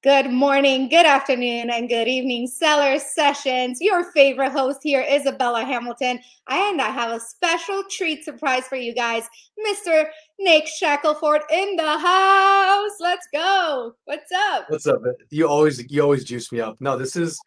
Good morning, good afternoon, and good evening, Seller Sessions. Your favorite host here, Isabella Hamilton, and I have a special treat surprise for you guys, Mr. Nick Shackelford in the house. Let's go. What's up? What's up? You always juice me up. No, this is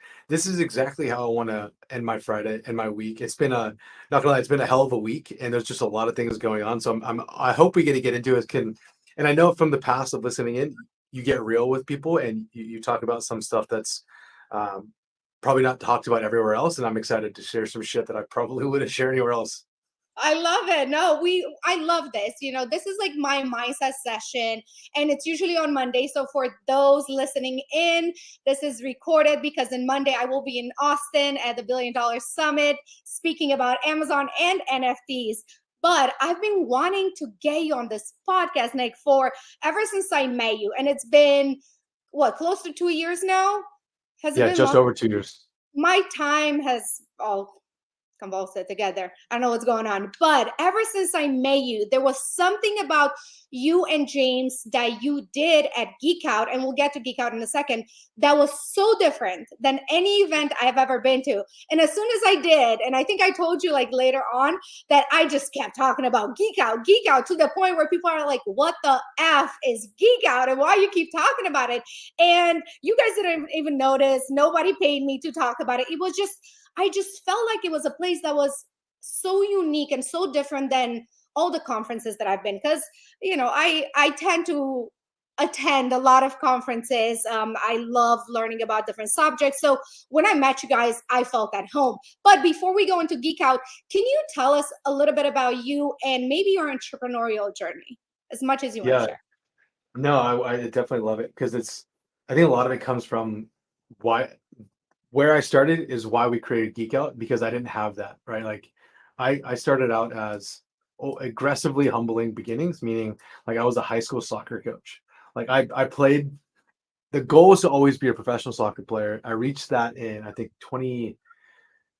exactly how I want to end my Friday and my week. It's been a not gonna lie, it's been a hell of a week, and there's just a lot of things going on. So I hope we get to get into it. And I know from the past of listening in, you get real with people and you talk about some stuff that's um, probably not talked about everywhere else. And I'm excited to share some shit that I probably wouldn't share anywhere else. I love it. No, I love this. This is like my mindset session, and it's usually on Monday. So for those listening in, this is recorded because in Monday I will be in Austin at the $1 Billion Summit speaking about Amazon and NFTs. But I've been wanting to get you on this podcast, Nick, for ever since I met you. And it's been what, close to 2 years now? Has it Yeah, been just long? over 2 years. My time has convulsed together. I don't know what's going on. But ever since I met you, there was something about you and James that you did at Geek Out, and we'll get to Geek Out in a second, that was so different than any event I've ever been to. And as soon as I did, and I think I told you like later on that I just kept talking about Geek Out to the point where people are like, what the F is Geek Out? And why you keep talking about it? And you guys didn't even notice. Nobody paid me to talk about it. It was just, I just felt like it was a place that was so unique and so different than all the conferences that I've been. Because I tend to attend a lot of conferences. I love learning about different subjects. So when I met you guys, I felt at home. But before we go into Geek Out, can you tell us a little bit about you and maybe your entrepreneurial journey, as much as you want to Yeah, share? no, I definitely love it because I think a lot of it comes from why where I started is why we created Geek Out because I didn't have that, right? Like I started out as aggressively humbling beginnings, meaning like I was a high school soccer coach. Like I played, the goal was to always be a professional soccer player. I reached that in I think 20,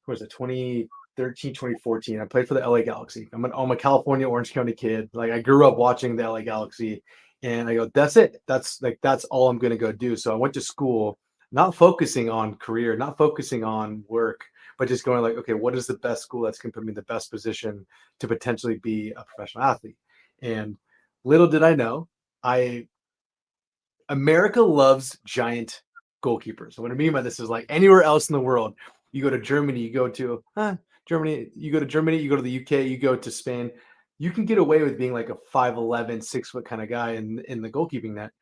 what was it, 2013, 2014. I played for the LA Galaxy. I'm a California Orange County kid. Like I grew up watching the LA Galaxy and I go, that's it. That's all I'm gonna go do. So I went to school, not focusing on career, not focusing on work, but just going like, okay, what is the best school that's gonna put me in the best position to potentially be a professional athlete? And little did I know, I America loves giant goalkeepers. What I mean by this is like anywhere else in the world, you go to Germany, you go to Germany, you go to Germany, you go to the UK, you go to Spain, you can get away with being like a 5'11", 6 foot kind of guy in the goalkeeping net.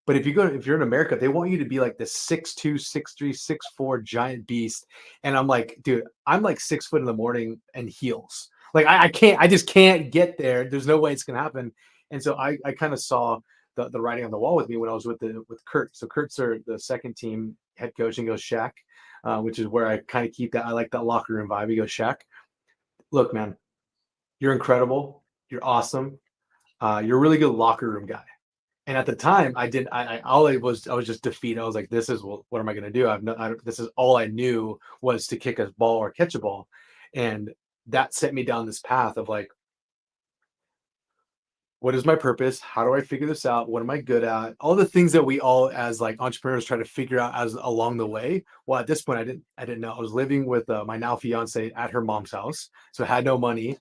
But if you're in America, they want you to be like this 6'2", 6'3", 6'4" giant beast. And I'm like, dude, I'm like 6 foot in the morning and heels. Like I just can't get there. There's no way it's gonna happen. And so I kind of saw the writing on the wall with me when I was with Kurt. So Kurt's the second team head coach and goes Shaq, which is where I kind of keep that. I like that locker room vibe. He goes, Shaq, look, man, you're incredible. You're awesome. You're a really good locker room guy. And at the time, I didn't. I was just defeated. I was like, "This is what am I going to do? This is all I knew was to kick a ball or catch a ball," and that set me down this path of like, what is my purpose? How do I figure this out? What am I good at? All the things that we all as like entrepreneurs try to figure out as along the way. Well, at this point, I didn't know. I was living with my now fiance at her mom's house, so I had no money.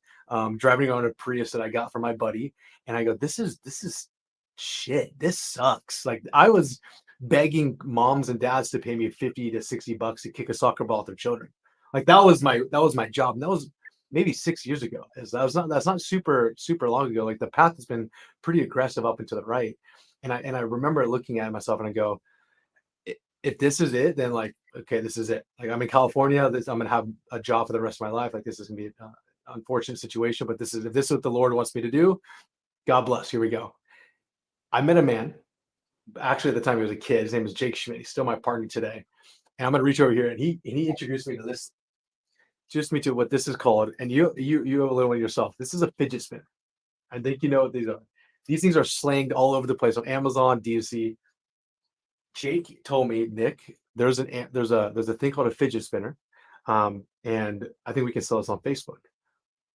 Driving around a Prius that I got from my buddy, and I go, this is shit. This sucks. Like I was begging moms and dads to pay me 50 to 60 bucks to kick a soccer ball at their children. Like that was my job. And that was maybe 6 years ago. That's not super long ago. Like the path has been pretty aggressive up and to the right. And I remember looking at myself and I go, if this is it, then like, okay, this is it. Like I'm in California, I'm gonna have a job for the rest of my life. Like this is gonna be an unfortunate situation, but if this is what the Lord wants me to do, God bless. Here we go. I met a man. Actually, at the time he was a kid. His name is Jake Schmidt. He's still my partner today. And I'm gonna reach over here, and he introduced me to this. Introduced me to what this is called. And you have a little one yourself. This is a fidget spinner. I think you know what these are. These things are slanged all over the place on Amazon, DUC. Jake told me, Nick, there's a thing called a fidget spinner, and I think we can sell this on Facebook.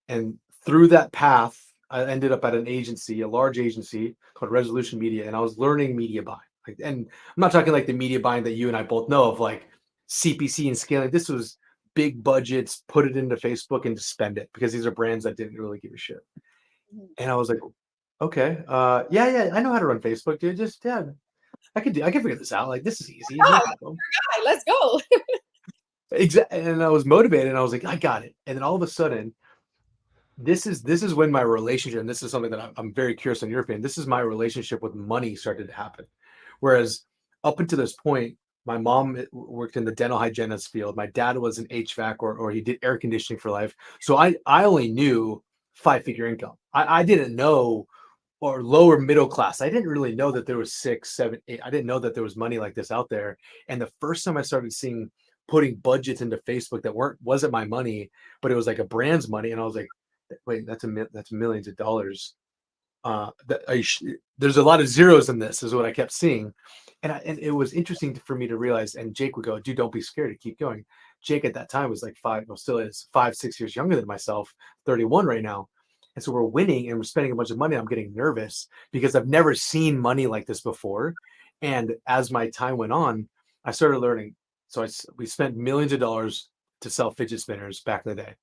And through that path, I ended up at an agency, a large agency called Resolution Media, and I was learning media buying. Like, and I'm not talking like the media buying that you and I both know of, like CPC and scaling. This was big budgets, put it into Facebook and to spend it because these are brands that didn't really give a shit. Mhm. And I was like, okay, yeah, I know how to run Facebook, dude. Just yeah, I can figure this out. Like this is easy, no Hi, problem. let's go. Exactly. And I was motivated and I was like, I got it. And then all of a sudden, this is when my relationship, and this is something that I'm very curious on your opinion. This is my relationship with money started to happen. Whereas up until this point, my mom worked in the dental hygienist field. My dad was an HVAC or he did air conditioning for life. So I only knew 5-figure income. I didn't know or lower middle class. I didn't really know that there was 6, 7, 8. I didn't know that there was money like this out there. And the first time I started seeing putting budgets into Facebook that wasn't my money, but it was like a brand's money, and I was like, wait, that's millions of dollars. That there's a lot of zeros in this, is what I kept seeing, and it was interesting for me to realize. And Jake would go, "Dude, don't be scared to keep going." Jake at that time was like well, still is 5, 6 years younger than myself, 31 right now, and so we're winning and we're spending a bunch of money. I'm getting nervous because I've never seen money like this before, and as my time went on, I started learning. So we spent millions of dollars to sell fidget spinners back in the day.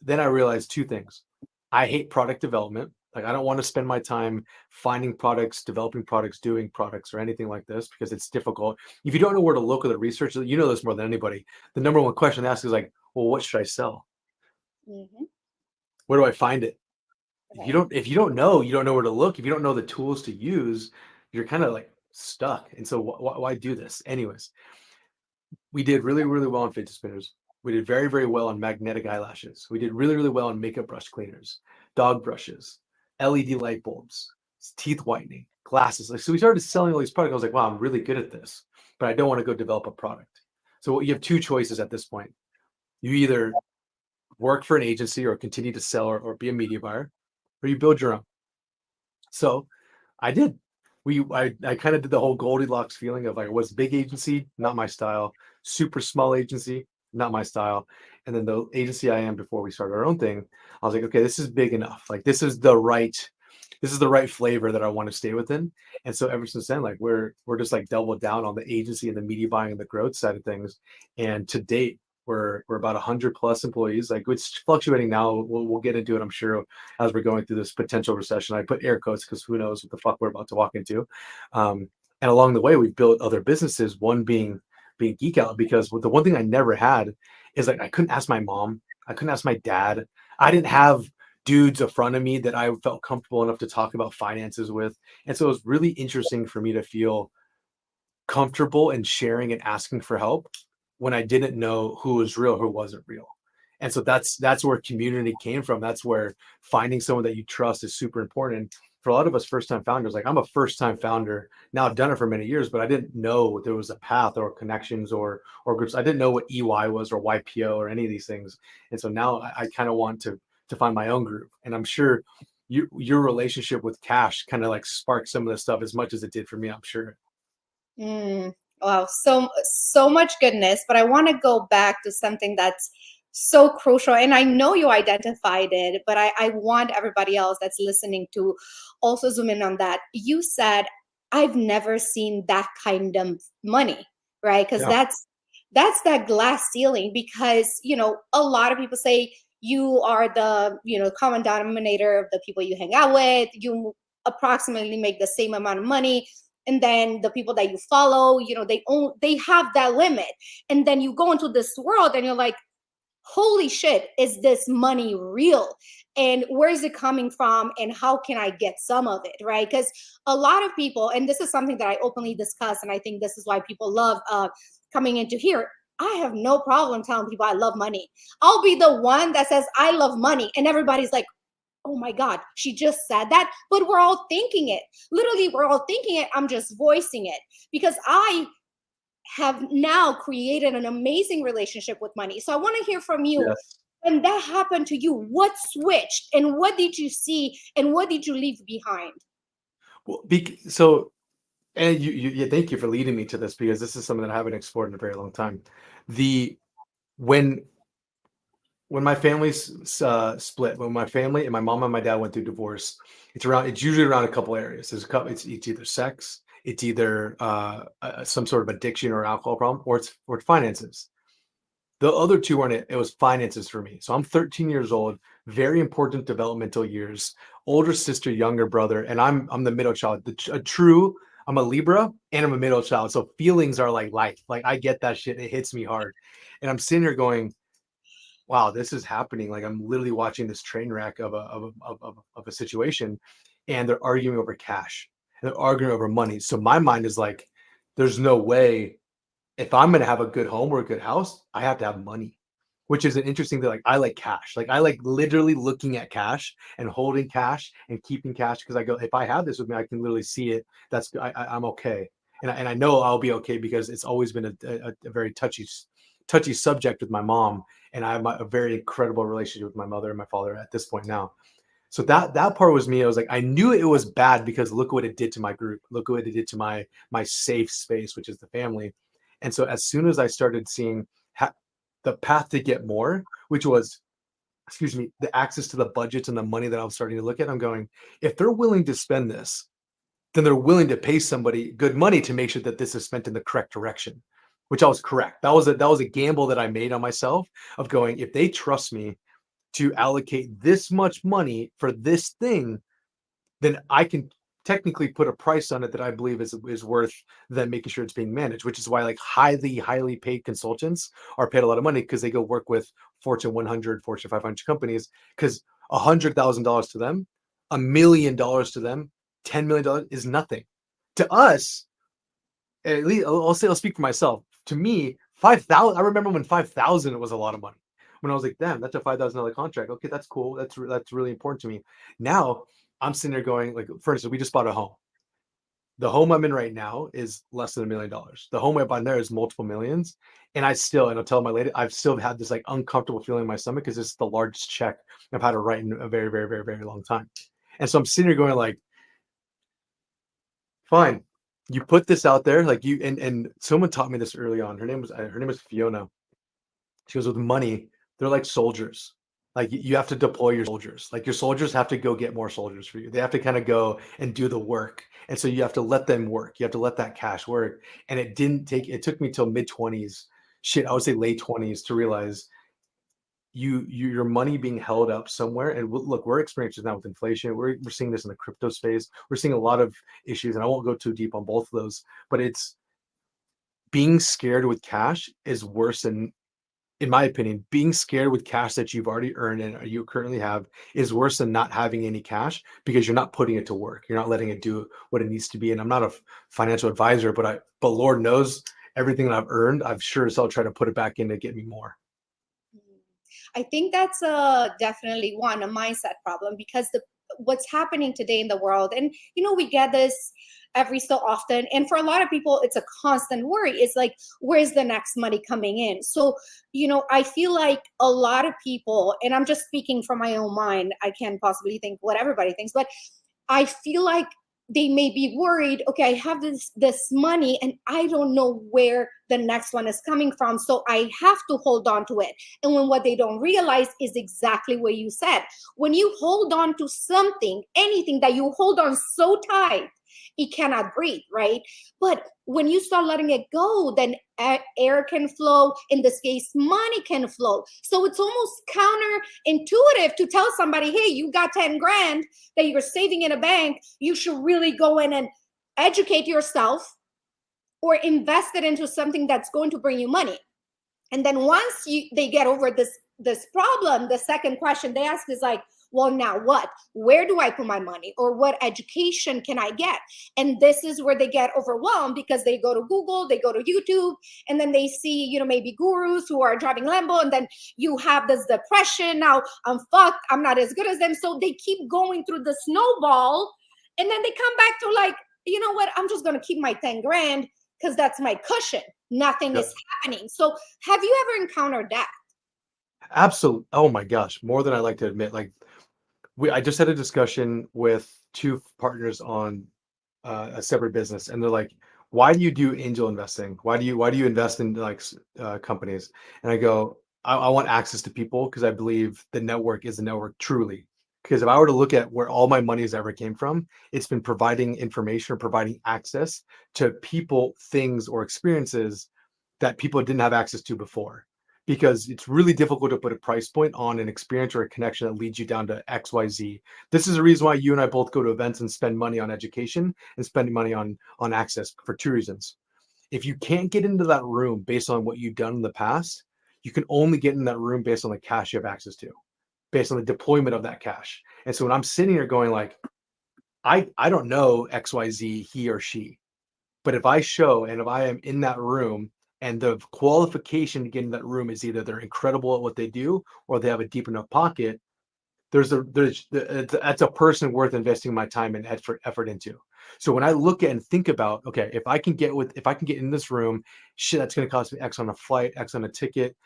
Then I realized two things. I hate product development. Like I don't want to spend my time finding products, developing products, doing products, or anything like this because it's difficult. If you don't know where to look at the research, you know this more than anybody. The number one question to ask is like, well, what should I sell? Hmm. Where do I find it? Right. If you don't know, you don't know where to look. If you don't know the tools to use, you're kind of like stuck. And so why do this? Anyways, we did really, really well on fidget spinners. We did very, very well on magnetic eyelashes. We did really, really well on makeup brush cleaners, dog brushes, LED light bulbs, teeth whitening, glasses. Like, so we started selling all these products. I was like, wow, I'm really good at this, but I don't want to go develop a product. So you have two choices at this point. You either work for an agency or continue to sell or be a media buyer, or you build your own. So I did. I kind of did the whole Goldilocks feeling of like, was big agency, not my style, super small agency, not my style. And then the agency I am before we started our own thing, I was like, okay, this is big enough. Like this is the right flavor that I want to stay within. And so ever since then, like we're just like doubled down on the agency and the media buying and the growth side of things. And to date, we're about 100 plus employees. Like it's fluctuating now. We'll get into it, I'm sure, as we're going through this potential recession. I put air quotes because who knows what the fuck we're about to walk into. And along the way, we've built other businesses. One being Geek Out, because the one thing I never had is like I couldn't ask my mom, I couldn't ask my dad. I didn't have dudes in front of me that I felt comfortable enough to talk about finances with. And so it was really interesting for me to feel comfortable in sharing and asking for help when I didn't know who was real, who wasn't real. And so that's where community came from. That's where finding someone that you trust is super important. For a lot of us first time founders, like I'm a first time founder. Now I've done it for many years, but I didn't know there was a path or connections or groups. I didn't know what EY was or YPO or any of these things. And so now I kind of want to find my own group. And I'm sure your relationship with cash kind of like sparked some of this stuff as much as it did for me, I'm sure. Mm, wow, so much goodness. But I want to go back to something that's so crucial, and I know you identified it, but I want everybody else that's listening to also zoom in on that. You said, "I've never seen that kind of money," right? Because Yeah. that's that glass ceiling. Because a lot of people say you are the common denominator of the people you hang out with. You approximately make the same amount of money, and then the people that you follow, they have that limit. And then you go into this world and you're like, holy shit, is this money real? And where is it coming from? And how can I get some of it? Right? Because a lot of people, and this is something that I openly discuss, and I think this is why people love coming into here. I have no problem telling people I love money. I'll be the one that says I love money, and everybody's like, oh my God, she just said that. But we're all thinking it. Literally, we're all thinking it. I'm just voicing it because I have now created an amazing relationship with money. So I want to hear from you. Yes. When that happened to you, what switched and what did you see and what did you leave behind? Well, so and yeah, thank you for leading me to this because this is something that I haven't explored in a very long time. The when when my family's split, when my family and my mom and my dad went through divorce, it's usually around a couple areas. There's a couple. It's either sex, it's either some sort of addiction or alcohol problem, or it's finances. The other two weren't it. It was finances for me. So I'm 13 years old, very important developmental years, older sister, younger brother, and I'm the middle child. A true, I'm a Libra and I'm a middle child. So feelings are like life. Like I get that shit. It hits me hard. And I'm sitting here going, wow, this is happening. Like I'm literally watching this train wreck of a situation, and they're arguing over cash. And they're arguing over money. So my mind is like, there's no way if I'm gonna have a good home or a good house, I have to have money, which is an interesting thing. Like I like cash. Like I like literally looking at cash and holding cash and keeping cash because I go, if I have this with me, I can literally see it. I'm okay, and I know I'll be okay because it's always been a very touchy subject with my mom, and I have a very incredible relationship with my mother and my father at this point now. So that part was me. I was like, I knew it was bad because look what it did to my group. Look what it did to my safe space, which is the family. And so as soon as I started seeing the path to get more, which was, excuse me, the access to the budgets and the money that I was starting to look at, I'm going, if they're willing to spend this, then they're willing to pay somebody good money to make sure that this is spent in the correct direction, which I was correct. That was a gamble that I made on myself of going, if they trust me to allocate this much money for this thing, then I can technically put a price on it that I believe is worth them making sure it's being managed, which is why like highly paid consultants are paid a lot of money because they go work with Fortune 100, Fortune 500 companies because $100,000 to them, $1 million to them, $10 million is nothing. To us, at least I'll speak for myself. To me, 5,000. I remember when 5,000 was a lot of money. When I was like, damn, that's a $5,000 contract. Okay, that's cool. That's really important to me. Now I'm sitting there going, like, for instance, we just bought a home. The home I'm in right now is less than $1 million. The home I bought there is multiple millions, and and I'll tell my lady, I've still had this like uncomfortable feeling in my stomach because it's the largest check I've had to write in a very, very, very, very long time. And so I'm sitting here going like, fine. You put this out there, like and someone taught me this early on. Her name was Fiona. She goes, with money, they're like soldiers. Like you have to deploy your soldiers. Like your soldiers have to go get more soldiers for you. They have to kind of go and do the work. And so you have to let them work. You have to let that cash work. And it took me till mid-20s, shit, I would say late 20s to realize your money being held up somewhere. And look, we're experiencing now with inflation. We're seeing this in the crypto space. We're seeing a lot of issues, and I won't go too deep on both of those, but it's being scared with cash is worse than, in my opinion, being scared with cash that you've already earned and you currently have is worse than not having any cash because you're not putting it to work. You're not letting it do what it needs to be. And I'm not a financial advisor, but Lord knows everything that I've earned, I've sure as hell try to put it back in to get me more. I think that's definitely a mindset problem because what's happening today in the world, and we get this every so often, and for a lot of people, it's a constant worry. It's like, where's the next money coming in? So, I feel like a lot of people, and I'm just speaking from my own mind. I can't possibly think what everybody thinks, but I feel like they may be worried, okay, I have this money and I don't know where the next one is coming from, so I have to hold on to it. And when what they don't realize is exactly what you said. When you hold on to something, anything that you hold on so tight, it cannot breathe, right? But when you start letting it go, then air can flow. In this case, money can flow. So it's almost counterintuitive to tell somebody, hey, you got 10 grand that you're saving in a bank. You should really go in and educate yourself or invest it into something that's going to bring you money. And then once they get over this problem, the second question they ask is like, well, now what? Where do I put my money? Or what education can I get? And this is where they get overwhelmed because they go to Google, they go to YouTube, and then they see, maybe gurus who are driving Lambo, and then you have this depression. Now I'm fucked. I'm not as good as them. So they keep going through the snowball, and then they come back to like, you know what? I'm just going to keep my 10 grand because that's my cushion. Nothing Yep. is happening. So have you ever encountered that? Absolutely. Oh my gosh, more than I like to admit. Like I just had a discussion with two partners on a separate business, and they're like, "Why do you do angel investing? Why do you invest in like companies?" And I go, I want access to people because I believe the network is a network truly. Because if I were to look at where all my money's ever came from, it's been providing information or providing access to people, things, or experiences that people didn't have access to before. Because it's really difficult to put a price point on an experience or a connection that leads you down to XYZ. This is the reason why you and I both go to events and spend money on education and spending money on access for two reasons. If you can't get into that room based on what you've done in the past, you can only get in that room based on the cash you have access to, based on the deployment of that cash. And so when I'm sitting here going like, I don't know XYZ, he or she, but if I show and if I am in that room and the qualification to get in that room is either they're incredible at what they do or they have a deep enough pocket, that's a person worth investing my time and effort into. So when I look at and think about, okay, if I can get in this room, shit, that's going to cost me X on a flight, X on a ticket,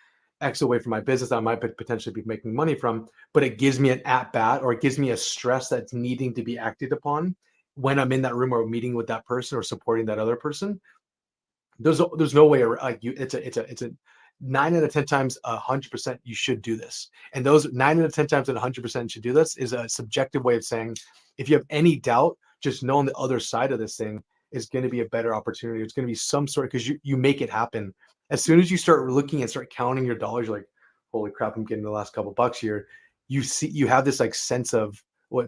X away from my business I might potentially be making money from, but it gives me an at bat or it gives me a stress that's needing to be acted upon when I'm in that room or meeting with that person or supporting that other person. There's no way like you. It's a 9 out of 10 times 100% you should do this, and those 9 out of 10 times that 100% should do this is a subjective way of saying if you have any doubt, just know on the other side of this thing is going to be a better opportunity. It's going to be some sort because you make it happen. As soon as you start looking and start counting your dollars, you're like, holy crap, I'm getting the last couple bucks here. You have this like sense of well,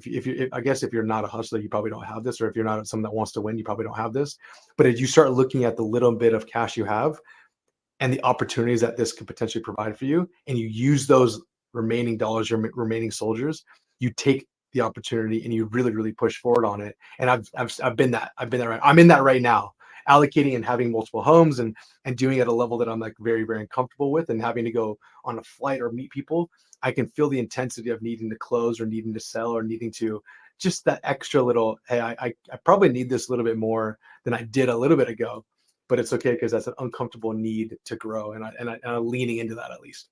I guess if you're not a hustler, you probably don't have this, or if you're not someone that wants to win, you probably don't have this. But as you start looking at the little bit of cash you have and the opportunities that this could potentially provide for you, and you use those remaining dollars, your remaining soldiers, you take the opportunity and you really, really push forward on it. And I've been that. Right. I'm in that right now, allocating and having multiple homes and doing it at a level that I'm like very, very uncomfortable with, and having to go on a flight or meet people. I can feel the intensity of needing to close or needing to sell or needing to just that extra little, hey, I probably need this a little bit more than I did a little bit ago, but it's okay because that's an uncomfortable need to grow, and I'm leaning into that at least.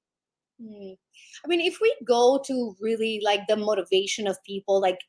Mm. I mean, if we go to really like the motivation of people, like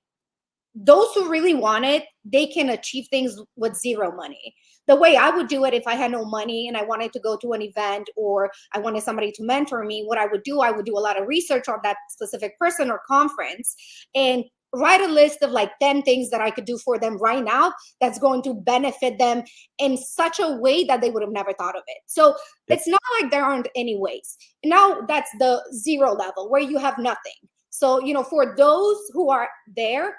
those who really want it, they can achieve things with zero money. The way I would do it if I had no money and I wanted to go to an event or I wanted somebody to mentor me, what I would do a lot of research on that specific person or conference and write a list of like 10 things that I could do for them right now that's going to benefit them in such a way that they would have never thought of it. So Yep. it's not like there aren't any ways. Now that's the zero level where you have nothing. So, for those who are there,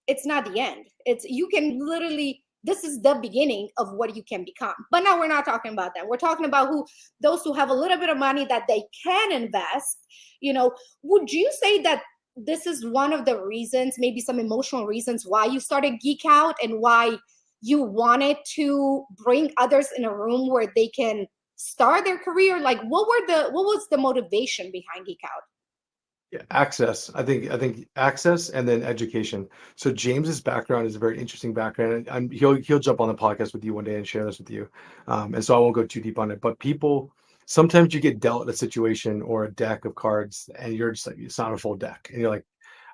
it's not the end. It's you can literally this is the beginning of what you can become. But now we're not talking about that. We're talking about those who have a little bit of money that they can invest. Would you say that this is one of the reasons, maybe some emotional reasons why you started Geek Out and why you wanted to bring others in a room where they can start their career? Like what was the motivation behind Geek Out? Yeah, access. I think access and then education. So James's background is a very interesting background, and he'll jump on the podcast with you one day and share this with you. And so I won't go too deep on it. But people sometimes you get dealt a situation or a deck of cards, and you're just like it's not a full deck, and you're like,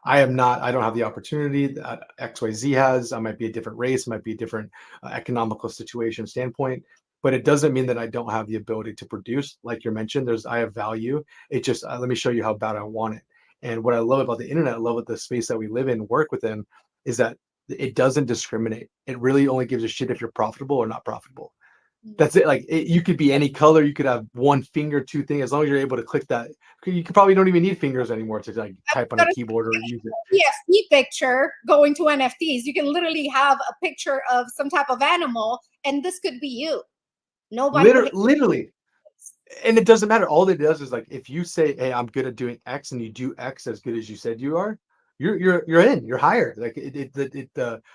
I don't have the opportunity that XYZ has. I might be a different race, might be a different economical situation standpoint, but it doesn't mean that I don't have the ability to produce. Like you mentioned, I have value. It just, let me show you how bad I want it. And what I love about the internet, I love about the space that we live in, work within, is that it doesn't discriminate. It really only gives a shit if you're profitable or not profitable. That's it. Like you could be any color. You could have one finger, two things. As long as you're able to click that, you could probably don't even need fingers anymore to like type on a keyboard or use it. NFT picture going to NFTs. You can literally have a picture of some type of animal, and this could be you. Nobody would. Literally, and it doesn't matter. All it does is like if you say, "Hey, I'm good at doing X," and you do X as good as you said you are, you're in. You're hired. Like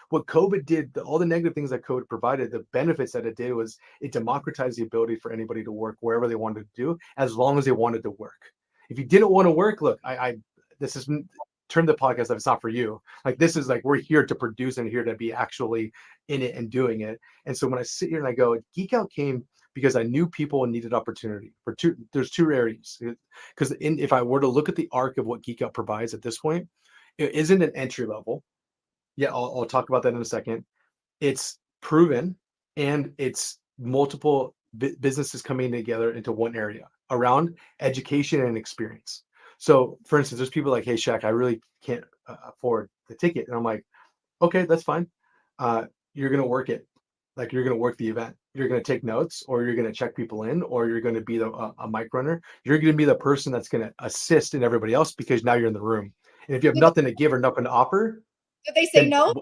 what COVID did, all the negative things that COVID provided, the benefits that it did was it democratized the ability for anybody to work wherever they wanted to do, as long as they wanted to work. If you didn't want to work, look, I this is turn the podcast off. It's not for you. Like this is like we're here to produce and here to be actually in it and doing it. And so when I sit here and I go, Geek Out came because I knew people needed opportunity for two. There's two areas because if I were to look at the arc of what Geek Out provides at this point, it isn't an entry level. Yeah, I'll talk about that in a second. It's proven and it's multiple businesses coming together into one area around education and experience. So, for instance, there's people like, hey, Shaq, I really can't afford the ticket. And I'm like, okay, that's fine. You're gonna work it. Like you're gonna work the event. You're gonna take notes, or you're gonna check people in, or you're gonna be a mic runner. You're gonna be the person that's gonna assist in everybody else because now you're in the room. And if you have Do nothing to give or nothing to offer, they say then no?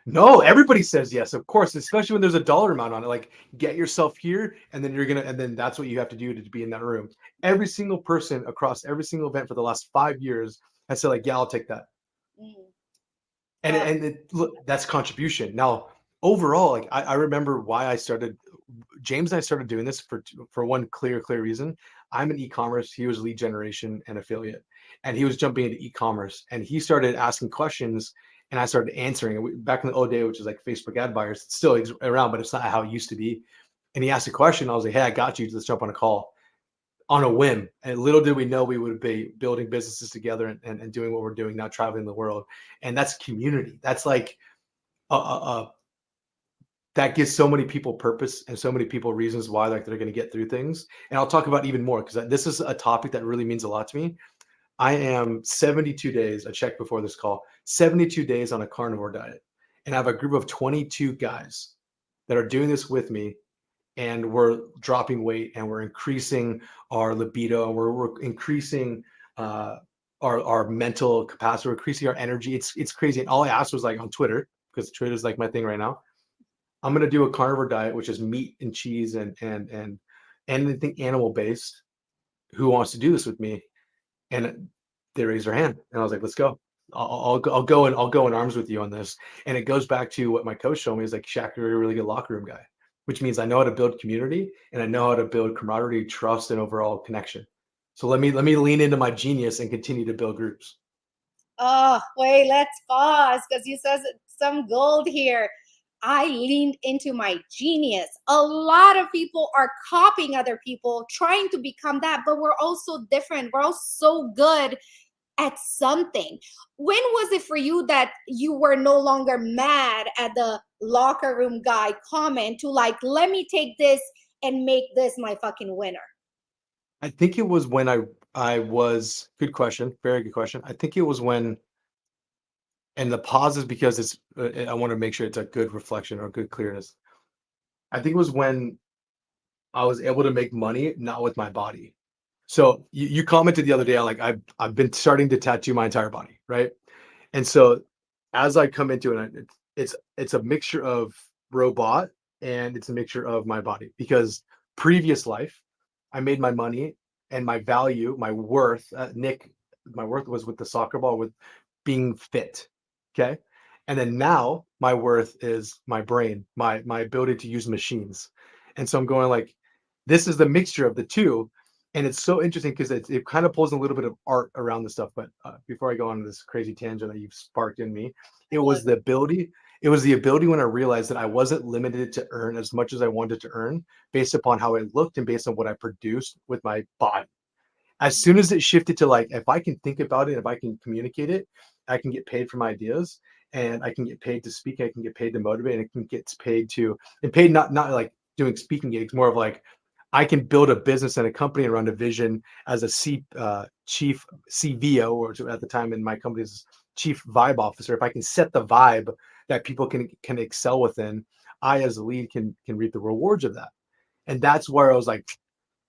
no, everybody says yes, of course, especially when there's a dollar amount on it. Like, get yourself here, and then and then that's what you have to do to be in that room. Every single person across every single event for the last 5 years has said, like, yeah, I'll take that. Mm. Look, that's contribution. Now, overall, like I remember why I started. James and I started doing this for one clear reason. I'm in e-commerce. He was lead generation and affiliate, and he was jumping into e-commerce. And he started asking questions, and I started answering. Back in the old day, which is like Facebook ad buyers, it's still around, but it's not how it used to be. And he asked a question. I was like, "Hey, I got you. Let's jump on a call." On a whim. And little did we know we would be building businesses together and doing what we're doing now, traveling the world. And that's community. That's like that gives so many people purpose and so many people reasons why like they're going to get through things. And I'll talk about even more because this is a topic that really means a lot to me. I am 72 days, I checked before this call, 72 days on a carnivore diet. And I have a group of 22 guys that are doing this with me, and we're dropping weight and we're increasing our libido, and we're increasing our mental capacity, we're increasing our energy. It's crazy. And all I asked was like on Twitter, because Twitter is like my thing right now. I'm gonna do a carnivore diet, which is meat and cheese and anything animal based. Who wants to do this with me? And they raised their hand, and I was like, let's go. I'll go in arms with you on this. And it goes back to what my coach showed me is like, Shaq, you're a really good locker room guy, which means I know how to build community and I know how to build camaraderie, trust, and overall connection. So let me lean into my genius and continue to build groups. Oh, wait, let's pause because you said some gold here. I leaned into my genius. A lot of people are copying other people, trying to become that, but we're all so different. We're all so good at something. When was it for you that you were no longer mad at the locker room guy comment to like, let me take this and make this my fucking winner? I think it was when I was good question, very good question. I think it was when, and the pause is because it's I want to make sure it's a good reflection or good clearness. I think it was when I was able to make money not with my body. So you commented the other day on like I've been starting to tattoo my entire body, right? And so as I come into it, it's a mixture of robot and it's a mixture of my body, because previous life I made my money and my value, my worth, Nick, my worth was with the soccer ball, with being fit. Okay. And then now my worth is my brain, my ability to use machines. And so I'm going like, this is the mixture of the two. And it's so interesting because it kind of pulls a little bit of art around the stuff. But before I go on to this crazy tangent that you've sparked in me, it I love was the ability. It was the ability when I realized that I wasn't limited to earn as much as I wanted to earn based upon how I looked and based on what I produced with my body. As soon as it shifted to like, if I can think about it, if I can communicate it, I can get paid for my ideas, and I can get paid to speak, I can get paid to motivate, and it can get paid to, and paid not like doing speaking gigs, more of like I can build a business and a company and run a vision as a chief CVO, or at the time in my company is chief vibe officer. If I can set the vibe that people can excel within, I as a lead can reap the rewards of that. And that's where I was like,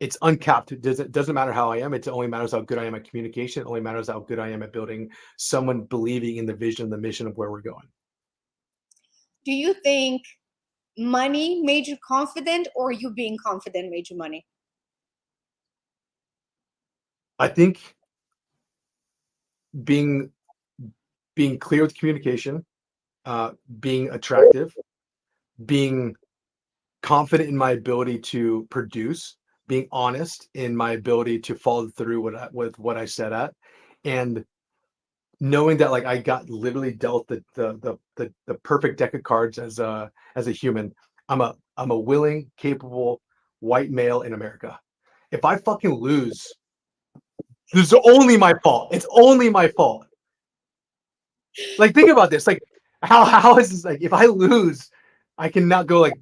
it's uncapped. It doesn't matter how I am. It only matters how good I am at communication. It only matters how good I am at building someone believing in the vision, the mission of where we're going. Do you think money made you confident or you being confident made you money? I think being being clear with communication, being attractive, being confident in my ability to produce, being honest in my ability to follow through with what I said at, and knowing that like I got literally dealt the perfect deck of cards as a human. I'm a willing, capable white male in America. If I fucking lose, this is only my fault. It's only my fault. Like think about this. Like how is this, like if I lose, I cannot go like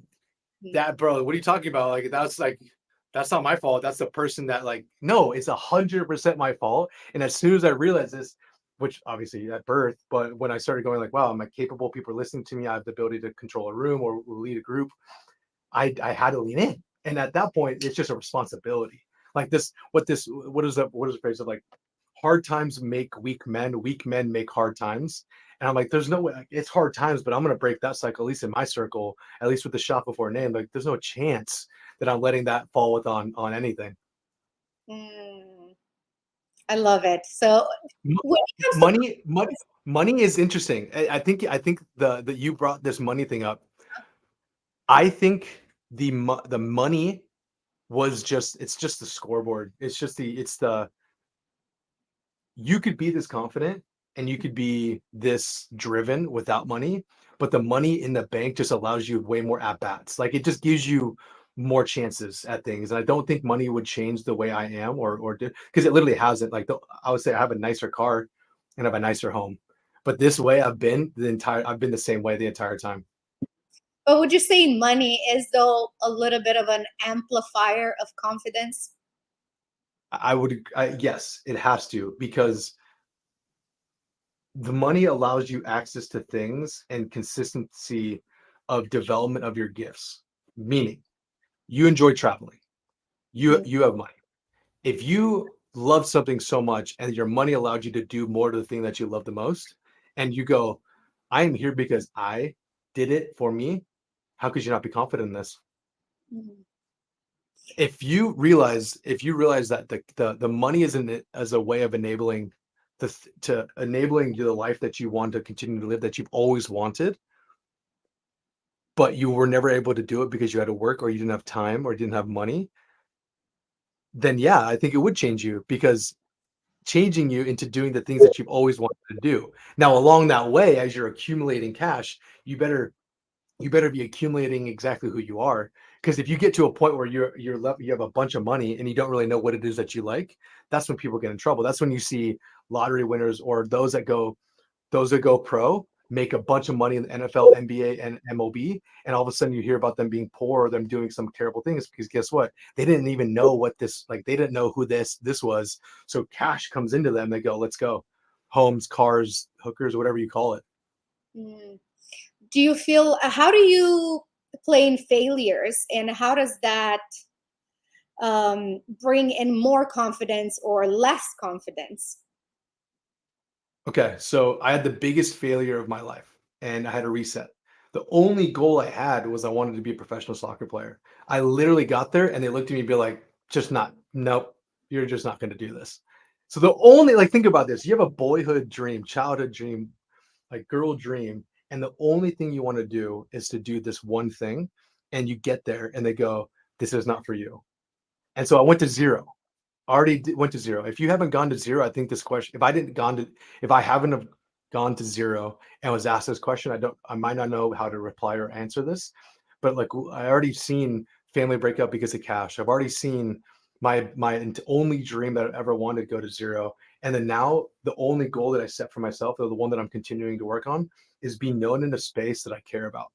that, bro. What are you talking about? Like that's not my fault. That's the person that like no, it's 100% my fault. And as soon as I realized this, which obviously at birth, but when I started going like, wow, am I capable? People are listening to me. I have the ability to control a room or lead a group. I had to lean in. And at that point, it's just a responsibility. Like what is the phrase of like hard times make weak men make hard times. And I'm like, there's no way, like, it's hard times, but I'm gonna break that cycle, at least in my circle, at least with the shop before name. Like there's no chance that I'm letting that fall with on anything. Mm, I love it. So M- when it comes to money is interesting. I think the you brought this money thing up. I think the money was just it's just the scoreboard. It's the you could be this confident and you could be this driven without money, but the money in the bank just allows you way more at bats. Like it just gives you more chances at things. And I don't think money would change the way I am or do because it literally hasn't. I would say I have a nicer car and I have a nicer home. But this way I've been the same way the entire time. but would you say money is though a little bit of an amplifier of confidence? Yes, it has to because the money allows you access to things and consistency of development of your gifts. Meaning, you enjoy traveling. Mm, You have money. If you love something so much and your money allowed you to do more to the thing that you love the most, and you go, I am here because I did it for me. How could you not be confident in this? mm, If you realize that the money isn't it as a way of enabling to enabling the life that you want to continue to live that you've always wanted, but you were never able to do it because you had to work or you didn't have time or didn't have money, then yeah, I think it would change you because changing you into doing the things that you've always wanted to do. Now, along that way, as you're accumulating cash, you better be accumulating exactly who you are. Because if you get to a point where you have a bunch of money and you don't really know what it is that you like, that's when people get in trouble. That's when you see lottery winners or those that go pro make a bunch of money in the NFL, NBA, and MLB, and all of a sudden you hear about them being poor or them doing some terrible things because guess what? They didn't even know what this like. They didn't know who this was. So cash comes into them. They go, let's go, homes, cars, hookers, whatever you call it. mm. Do you feel how do you play in failures and how does that bring in more confidence or less confidence? Okay, so I had the biggest failure of my life and I had a reset. The only goal I had was I wanted to be a professional soccer player. I literally got there and they looked at me and be like, just not, nope, you're just not going to do this. So the only, like, think about this. You have a boyhood dream, childhood dream, like girl dream, and the only thing you want to do is to do this one thing. And you get there and they go, this is not for you. And so I went to zero went to zero. If you haven't gone to zero, I think this question, if I haven't have gone to zero and was asked this question, I might not know how to reply or answer this. But like, I already seen family break up because of cash. I've already seen my only dream that I ever wanted go to zero. And then now the only goal that I set for myself, or the one that I'm continuing to work on, is be known in a space that I care about.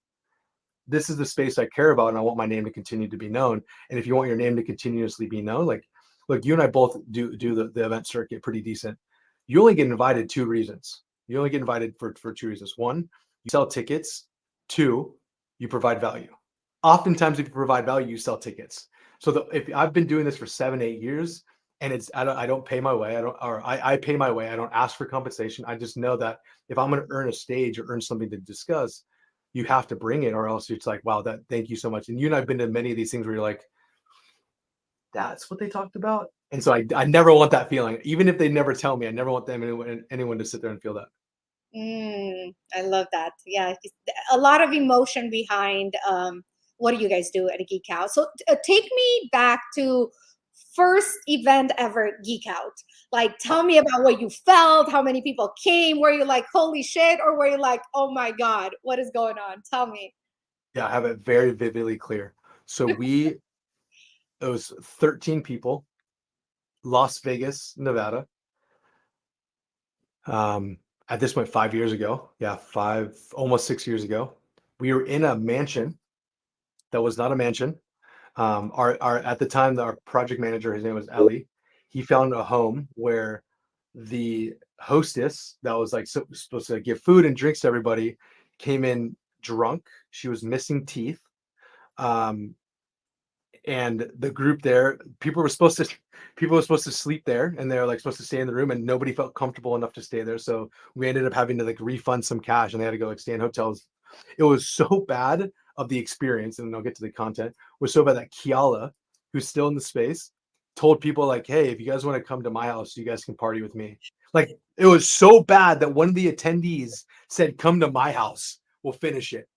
This is the space I care about, and I want my name to continue to be known. And if you want your name to continuously be known, like, look, you and I both do the event circuit pretty decent. You only get invited two reasons. You only get invited for two reasons. One, you sell tickets. Two, you provide value. Oftentimes, if you provide value, you sell tickets. So if I've been doing this for 7, 8 years, and I don't pay my way. I pay my way. I don't ask for compensation. I just know that if I'm going to earn a stage or earn something to discuss, you have to bring it, or else it's like, wow, that thank you so much. And you and I've been to many of these things where you're like, that's what they talked about. And so I never want that feeling, even if they never tell me. I never want anyone to sit there and feel that. I love that. Yeah, a lot of emotion behind what do you guys do at a Geek Out? So take me back to first event ever Geek Out. Like, tell me about what you felt, how many people came. Were you like, holy shit, or were you like, oh my god, what is going on? Tell me. Yeah, I have it very vividly clear. So it was 13 people, Las Vegas, Nevada. Um, at this point, 5 years ago, yeah, almost 6 years ago, we were in a mansion that was not a mansion. Our at the time, our project manager, his name was Ellie. He found a home where the hostess that was like supposed to give food and drinks to everybody came in drunk. She was missing teeth. Um, and the group there, people were supposed to sleep there, and they're like supposed to stay in the room, and nobody felt comfortable enough to stay there. So we ended up having to like refund some cash, and they had to go like stay in hotels. It was so bad of the experience, and I'll get to the content, was so bad that Kiala, who's still in the space, told people like, hey, if you guys want to come to my house, you guys can party with me. Like it was so bad that one of the attendees said, come to my house, we'll finish it.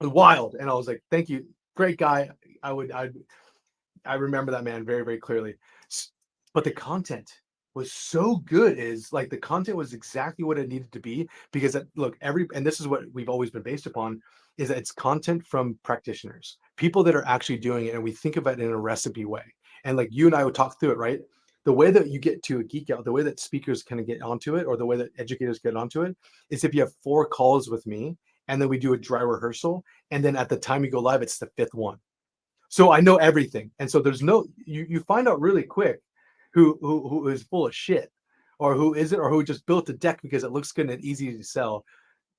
It was wild. And I was like, thank you, great guy. I remember that man very, very clearly. But the content was so good. Is like the content was exactly what it needed to be, because look, and this is what we've always been based upon, is that it's content from practitioners, people that are actually doing it, and we think about it in a recipe way. And like you and I would talk through it, right? The way that you get to a geek out, the way that speakers kind of get onto it, or the way that educators get onto it, is if you have 4 calls with me, and then we do a dry rehearsal, and then at the time you go live, it's the 5th one. So I know everything, and so there's no you find out really quick who is full of shit, or who isn't, or who just built a deck because it looks good and easy to sell.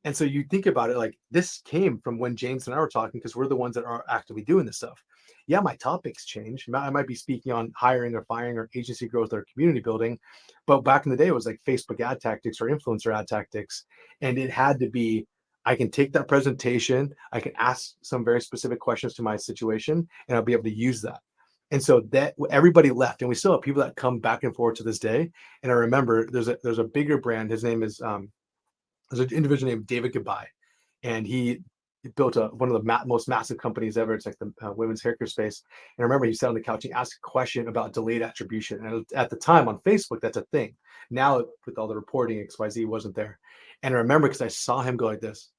And so you think about it, like this came from when James and I were talking, because we're the ones that are actively doing this stuff. Yeah, my topics change. I might be speaking on hiring or firing or agency growth or community building, but back in the day it was like Facebook ad tactics or influencer ad tactics, and it had to be, I can take that presentation, I can ask some very specific questions to my situation, and I'll be able to use that. And so that everybody left, and we still have people that come back and forth to this day. And I remember there's a bigger brand. His name is there's an individual named David Goodbye, and he built one of the most massive companies ever. It's like the women's haircare space. And I remember he sat on the couch and asked a question about delayed attribution. And at the time on Facebook, that's a thing. Now with all the reporting, XYZ wasn't there. And I remember because I saw him go like this.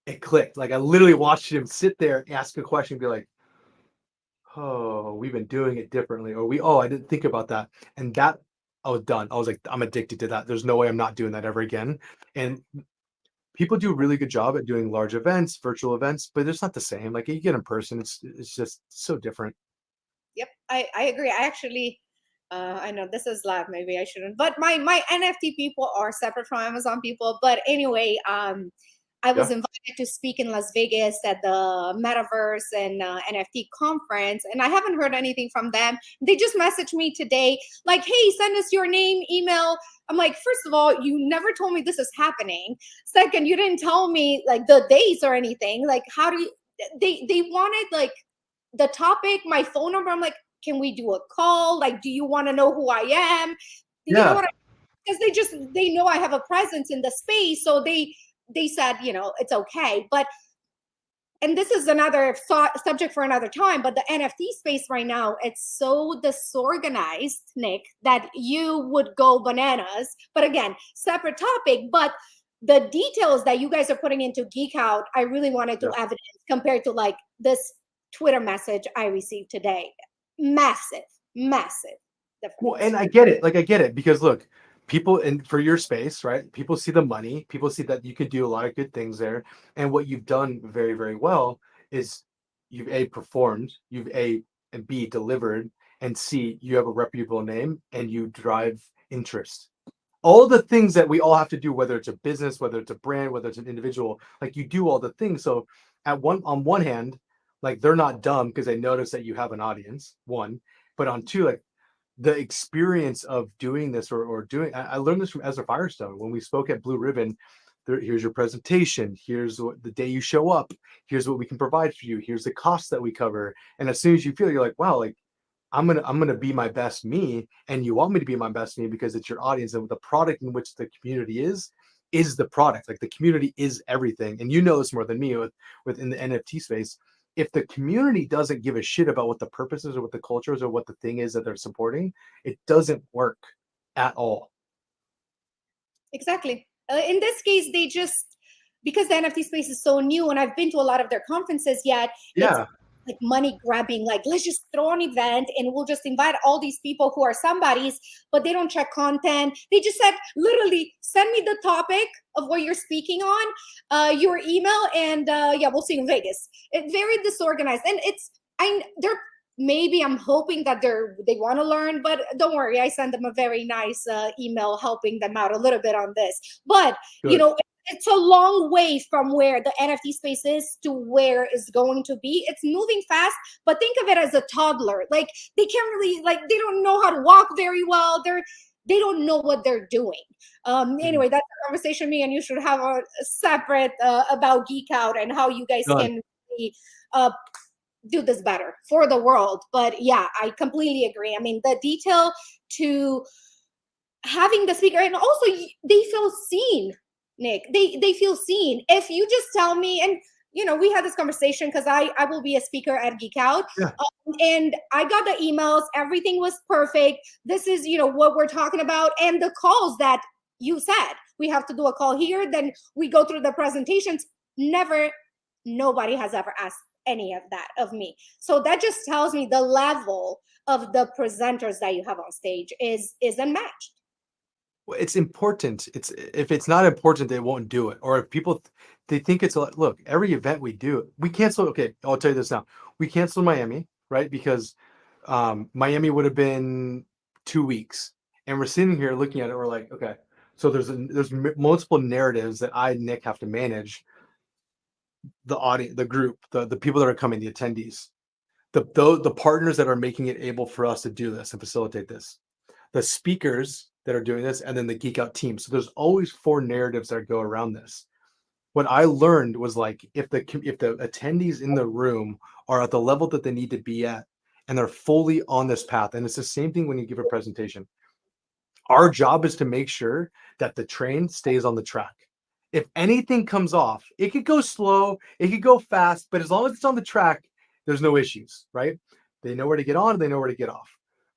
It clicked. Like I literally watched him sit there, ask a question, and be like, oh, we've been doing it differently. Or I didn't think about that. And that, I was done. I was like, I'm addicted to that. There's no way I'm not doing that ever again. And people do a really good job at doing large events, virtual events, but it's not the same. Like you get in person, it's just so different. Yep, I agree. I actually, I know this is live. Maybe I shouldn't, but my NFT people are separate from Amazon people. But anyway, I was Yeah. invited to speak in Las Vegas at the Metaverse and NFT conference, and I haven't heard anything from them. They just messaged me today, like, "Hey, send us your name, email." I'm like, first of all, you never told me this is happening. Second, you didn't tell me like the dates or anything. Like, how do you? They wanted like the topic, my phone number. I'm like, can we do a call? Like, do you want to know who I am? You know Yeah. what? Because they know I have a presence in the space, so they said, it's okay. But and this is another subject for another time, but the NFT space right now, it's so disorganized, Nick, that you would go bananas. But again, separate topic. But the details that you guys are putting into Geek Out, I really wanted to Yeah. evidence compared to like this Twitter message I received today. Massive, massive Well, difference. and I get it. Like I get it, because look, people, and for your space, right? People see the money. People see that you can do a lot of good things there. And what you've done very, very well is you've A, performed, you've A and B, delivered, and C, you have a reputable name and you drive interest. All the things that we all have to do, whether it's a business, whether it's a brand, whether it's an individual, like you do all the things. So on one hand, like they're not dumb because they notice that you have an audience, one. But on two, like the experience of doing this, or doing, I learned this from Ezra Firestone when we spoke at Blue Ribbon. Here's your presentation, here's what the day you show up, here's what we can provide for you, here's the costs that we cover. And as soon as you feel, you're like, wow, like I'm gonna be my best me, and you want me to be my best me because it's your audience, and the product in which the community is the product. Like the community is everything, and you know this more than me within the NFT space. If the community doesn't give a shit about what the purpose is or what the culture is or what the thing is that they're supporting, it doesn't work at all. Exactly. In this case, they just, because the NFT space is so new, and I've been to a lot of their conferences, yet it's Yeah, like money grabbing. Like, let's just throw an event and we'll just invite all these people who are somebodies, but they don't check content. They just said, literally, send me the topic of what you're speaking on, your email, and yeah, we'll see you in Vegas. It's very disorganized, and they're maybe I'm hoping that they want to learn, but don't worry, I send them a very nice email helping them out a little bit on this. But Good. it's a long way from where the NFT space is to where it's going to be. It's moving fast, but think of it as a toddler. Like they can't really, like, they don't know how to walk very well. They don't know what they're doing. Mhm. Anyway, that's a conversation me and you should have a separate about Geek Out and how you guys Done. can really, do this better for the world. But yeah, I completely agree. I mean, the detail to having the speaker, and also they feel seen, Nick. They feel seen. If you just tell me, and we had this conversation because I will be a speaker at Geek Out, Yeah. and I got the emails. Everything was perfect. This is what we're talking about, and the calls that you said we have to do a call here. Then we go through the presentations. Never, nobody has ever asked any of that of me. So that just tells me the level of the presenters that you have on stage is unmatched. Well, it's important. It's if it's not important, they won't do it. Or if people they think it's look, every event we do, we cancel. Okay, I'll tell you this now. We canceled Miami, right? Because Miami would have been 2 weeks, and we're sitting here looking at it. We're like, okay, so there's multiple narratives that Nick have to manage. The audience, the group, the people that are coming, the attendees, the partners that are making it able for us to do this and facilitate this, the speakers that are doing this, and then the Geek Out team. So there's always four narratives that go around this. What I learned was like if the attendees in the room are at the level that they need to be at, and they're fully on this path, and it's the same thing when you give a presentation. Our job is to make sure that the train stays on the track. If anything comes off, it could go slow, it could go fast, but as long as it's on the track, there's no issues, right? They know where to get on, they know where to get off.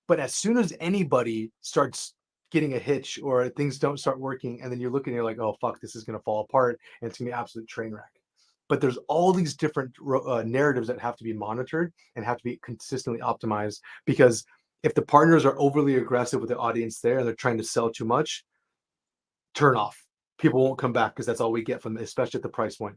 But as soon as anybody starts getting a hitch or things don't start working, and then you're looking, you're like, oh, fuck, this is going to fall apart and it's going to be an absolute train wreck. But there's all these different narratives that have to be monitored and have to be consistently optimized because if the partners are overly aggressive with the audience there and they're trying to sell too much, turn off. People won't come back because that's all we get from them, especially at the price point.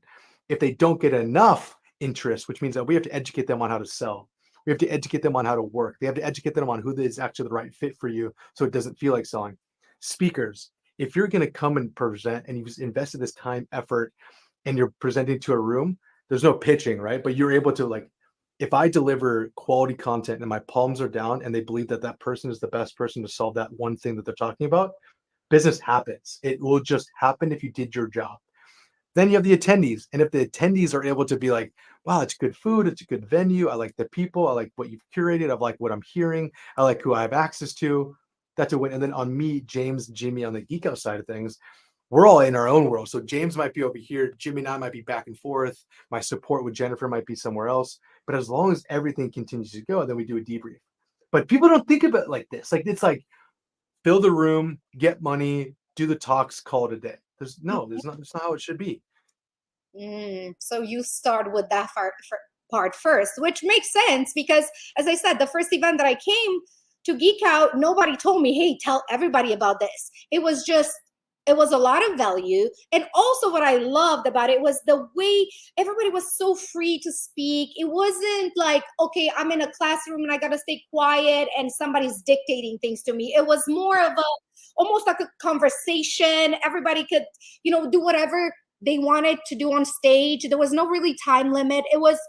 If they don't get enough interest, which means that we have to educate them on how to sell. We have to educate them on how to work. They have to educate them on who is actually the right fit for you so it doesn't feel like selling. Speakers, if you're going to come and present and you've invested this time, effort, and you're presenting to a room, there's no pitching, right? But you're able to like, if I deliver quality content and my palms are down and they believe that that person is the best person to solve that one thing that they're talking about, business happens. It will just happen if you did your job. Then you have the attendees. And if the attendees are able to be like, wow, it's good food, it's a good venue, I like the people, I like what you've curated, I like what I'm hearing, I like who I have access to, that's a win. And then on me, James, Jimmy on the Geek Out side of things, we're all in our own world. So James might be over here, Jimmy and I might be back and forth. My support with Jennifer might be somewhere else. But as long as everything continues to go, then we do a debrief. But people don't think of it like this. Like it's like fill the room, get money, do the talks, call it a day. There's not. That's not how it should be. So you start with that part first, which makes sense because, as I said, the first event that I came to Geek Out, nobody told me, hey, tell everybody about this. It was a lot of value. And also, what I loved about it was the way everybody was so free to speak. It wasn't like, okay, I'm in a classroom and I got to stay quiet and somebody's dictating things to me. It was more of a almost like a conversation. Everybody could, do whatever they wanted to do on stage. There was no really time limit. It was,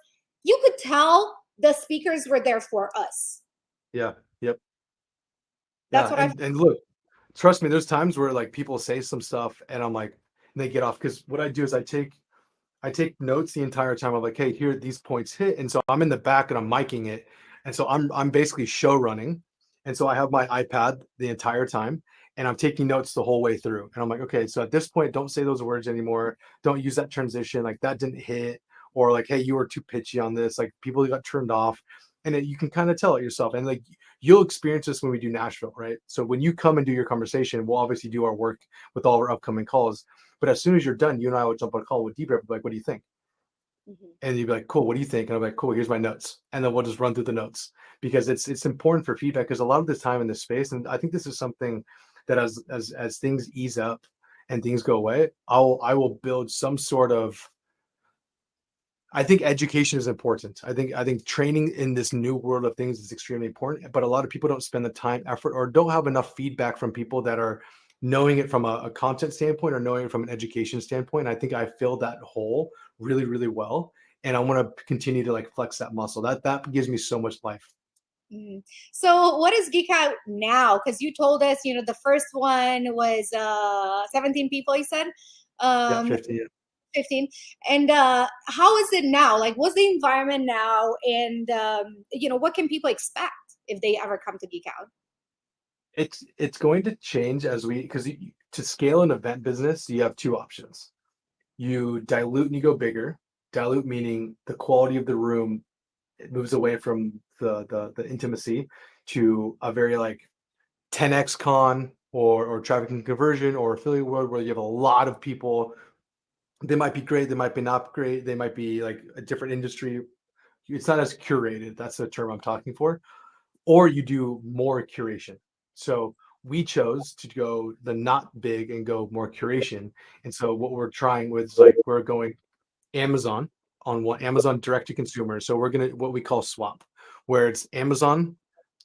you could tell the speakers were there for us. Yeah. Yep. That's Yeah. what I. And look, trust me, there's times where like people say some stuff and I'm like, and they get off because what I do is I take notes the entire time. I'm like, hey, here these points hit, and so I'm in the back and I'm miking it, and so I'm basically show running, and so I have my iPad the entire time, and I'm taking notes the whole way through, and I'm like, okay, so at this point, don't say those words anymore, don't use that transition, like that didn't hit, or like, hey, you were too pitchy on this, like people got turned off, and you can kind of tell it yourself, and like you'll experience this when we do Nashville, right? So when you come and do your conversation, we'll obviously do our work with all our upcoming calls. But as soon as you're done, you and I will jump on a call with Deeper. Like, what do you think? Mhm. And you'd be like, cool, what do you think? And I'm like, cool, here's my notes. And then we'll just run through the notes because it's important for feedback because a lot of this time in this space, and I think this is something that as things ease up and things go away, I will build some sort of I think education is important. I think training in this new world of things is extremely important, but a lot of people don't spend the time, effort, or don't have enough feedback from people that are knowing it from a content standpoint or knowing it from an education standpoint. I think I filled that hole really, really well. And I want to continue to like flex that muscle. That gives me so much life. Mhm. So what is Geek Out now? Because you told us, the first one was 17 people, you said. Yeah, Um, 50. 15. And how is it now? Like, what's the environment now? And what can people expect if they ever come to Geek Out? It's going to change as we because to scale an event business, you have two options. You dilute and you go bigger. Dilute meaning the quality of the room, it moves away from the intimacy to a very like 10x con or traffic and conversion or affiliate world where you have a lot of people. They might be great, they might be not great, they might be like a different industry. It's not as curated. That's the term I'm talking for. Or you do more curation. So we chose to go the not big and go more curation. And so what we're trying with is like we're going Amazon on what Amazon direct to consumer. So we're gonna what we call swap, where it's Amazon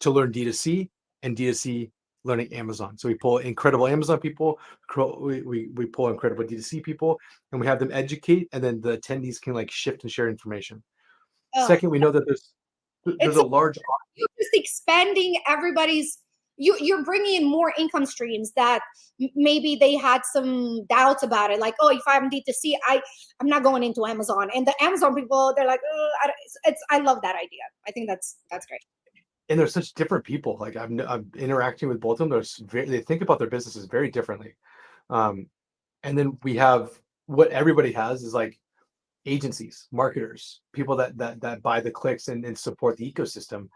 to learn D2C and D2C learning Amazon. So we pull incredible Amazon people, we pull incredible D2C people, and we have them educate, and then the attendees can like shift and share information. Oh, Second, we know that there's it's a large you're just expanding everybody's. You're bringing in more income streams that maybe they had some doubts about it, like, oh, if I'm D2C, I'm not going into Amazon. And the Amazon people, they're like, I love that idea. I think that's great. and they're such different people. Like I'm interacting with both of them. They think about their businesses very differently. Um, and then we have what everybody has is like agencies, marketers, people that buy the clicks and support the ecosystem.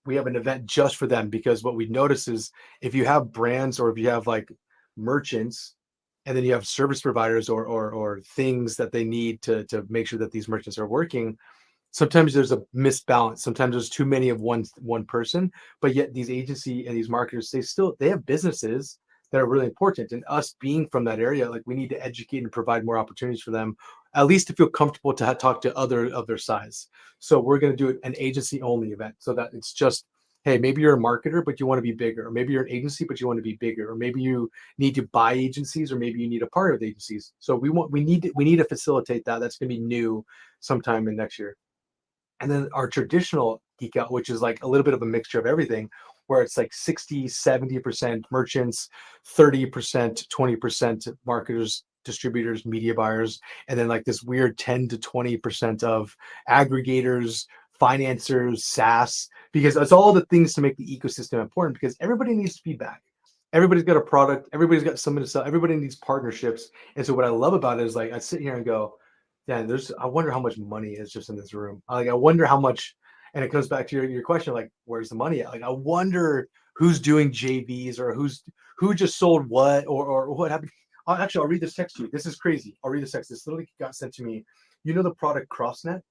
We have an event just for them because what we notice is if you have brands or if you have like merchants and then you have service providers or things that they need to make sure that these merchants are working, sometimes there's a misbalance. Sometimes there's too many of one person, but yet these agency and these marketers, they have businesses that are really important. And us being from that area, like we need to educate and provide more opportunities for them, at least to feel comfortable to talk to other of their size. So we're going to do an agency only event so that it's just, hey, maybe you're a marketer but you want to be bigger, or maybe you're an agency but you want to be bigger, or maybe you need to buy agencies, or maybe you need a partner with agencies. So we need to facilitate that. That's going to be new sometime in next year. And then our traditional geek out, which is like a little bit of a mixture of everything, where it's like 60-70% merchants, 30% 20% marketers, distributors, media buyers, and then like this weird 10-20% of aggregators, financiers, SaaS, because it's all the things to make the ecosystem important, because everybody needs feedback. Everybody's got a product, everybody's got something to sell, everybody needs partnerships. And so what I love about it is like I sit here and go, yeah, I wonder how much money is just in this room. Like I wonder how much, and it comes back to your question, like where's the money at? Like I wonder who's doing JVs or who just sold what or what happened. I'll read this text to you. This is crazy. I'll read this text. This literally got sent to me. You know the product CrossNet?